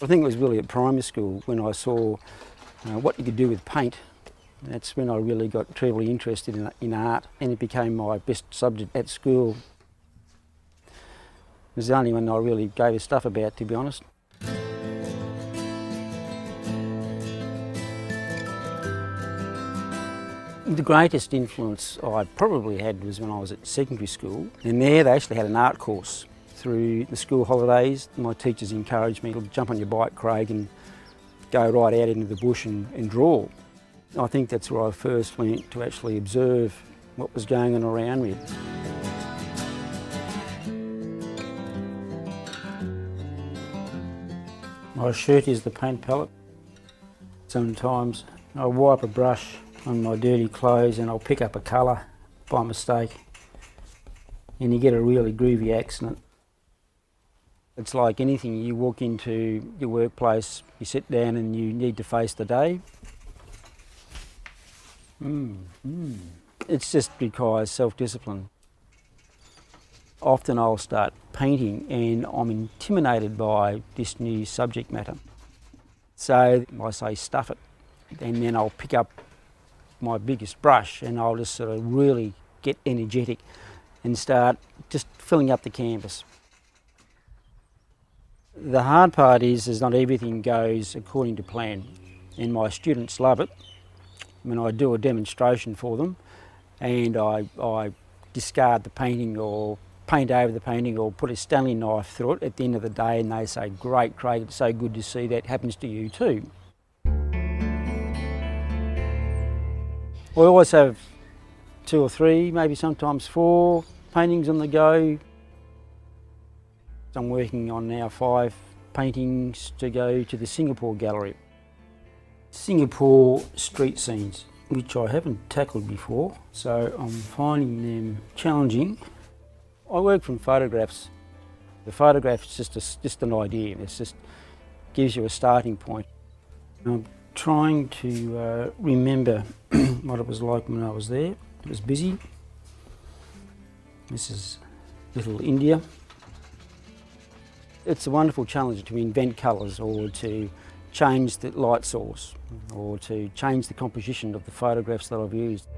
I think it was really at primary school when I saw what you could do with paint. That's when I really got terribly interested in art, and it became my best subject at school. It was the only one I really gave a stuff about, to be honest. The greatest influence I probably had was when I was at secondary school, and there they actually had an art course. Through the school holidays, my teachers encouraged me to jump on your bike, Craig, and go right out into the bush and draw. I think that's where I first learnt to actually observe what was going on around me. My shirt is the paint palette. Sometimes I'll wipe a brush on my dirty clothes and I'll pick up a colour by mistake, and you get a really groovy accent. It's like anything, you walk into your workplace, you sit down and you need to face the day. It just requires self-discipline. Often I'll start painting and I'm intimidated by this new subject matter. So I say stuff it, and then I'll pick up my biggest brush and I'll just sort of really get energetic and start just filling up the canvas. The hard part is not everything goes according to plan, and my students love it when I do a demonstration for them and I discard the painting or paint over the painting or put a Stanley knife through it at the end of the day, and they say, "Great, Craig, it's so good to see that happens to you too." I always have 2 or 3, maybe sometimes 4 paintings on the go. I'm working on now 5 paintings to go to the Singapore gallery. Singapore street scenes, which I haven't tackled before, so I'm finding them challenging. I work from photographs. The photograph is just an idea. It just gives you a starting point. I'm trying to remember what it was like when I was there. It was busy. This is little India. It's a wonderful challenge to invent colours or to change the light source or to change the composition of the photographs that I've used.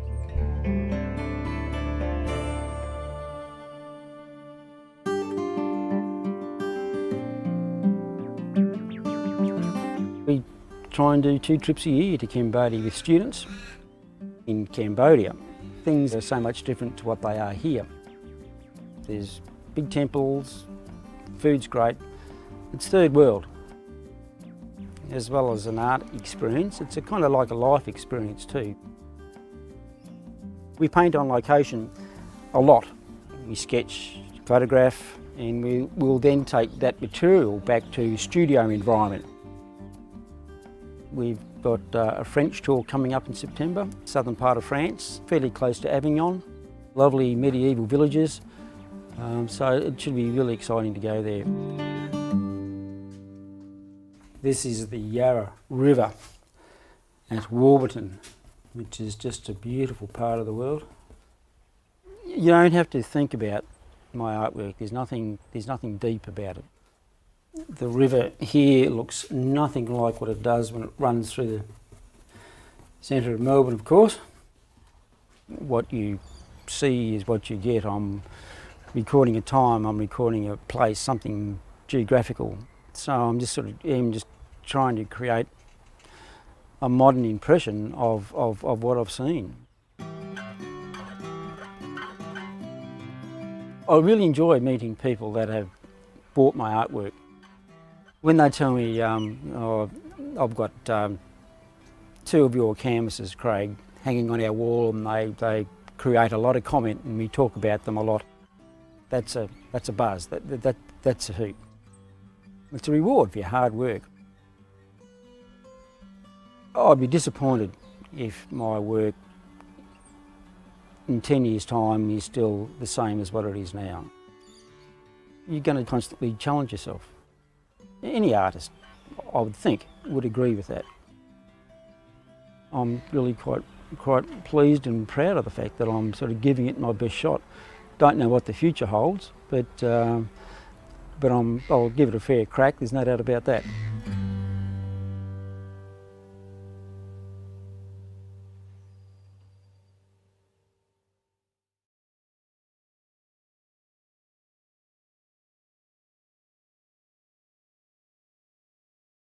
We try and do 2 trips a year to Cambodia with students. In Cambodia, things are so much different to what they are here. There's big temples, food's great. It's third world. As well as an art experience, it's a kind of like a life experience too. We paint on location a lot. We sketch, photograph, and we'll then take that material back to studio environment. We've got a French tour coming up in September, southern part of France, fairly close to Avignon. Lovely medieval villages. So it should be really exciting to go there. This is the Yarra River at Warburton, which is just a beautiful part of the world. You don't have to think about my artwork. There's nothing deep about it. The river here looks nothing like what it does when it runs through the centre of Melbourne, of course. What you see is what you get. I'm recording a time, I'm recording a place, something geographical. So I'm just trying to create a modern impression of what I've seen. I really enjoy meeting people that have bought my artwork. When they tell me, oh, I've got 2 of your canvases, Craig, hanging on our wall, and they create a lot of comment and we talk about them a lot, that's a buzz, that's a hoot. It's a reward for your hard work. I'd be disappointed if my work in 10 years' time is still the same as what it is now. You're going to constantly challenge yourself. Any artist, I would think, would agree with that. I'm really quite pleased and proud of the fact that I'm sort of giving it my best shot. Don't know what the future holds, but I'll give it a fair crack, there's no doubt about that.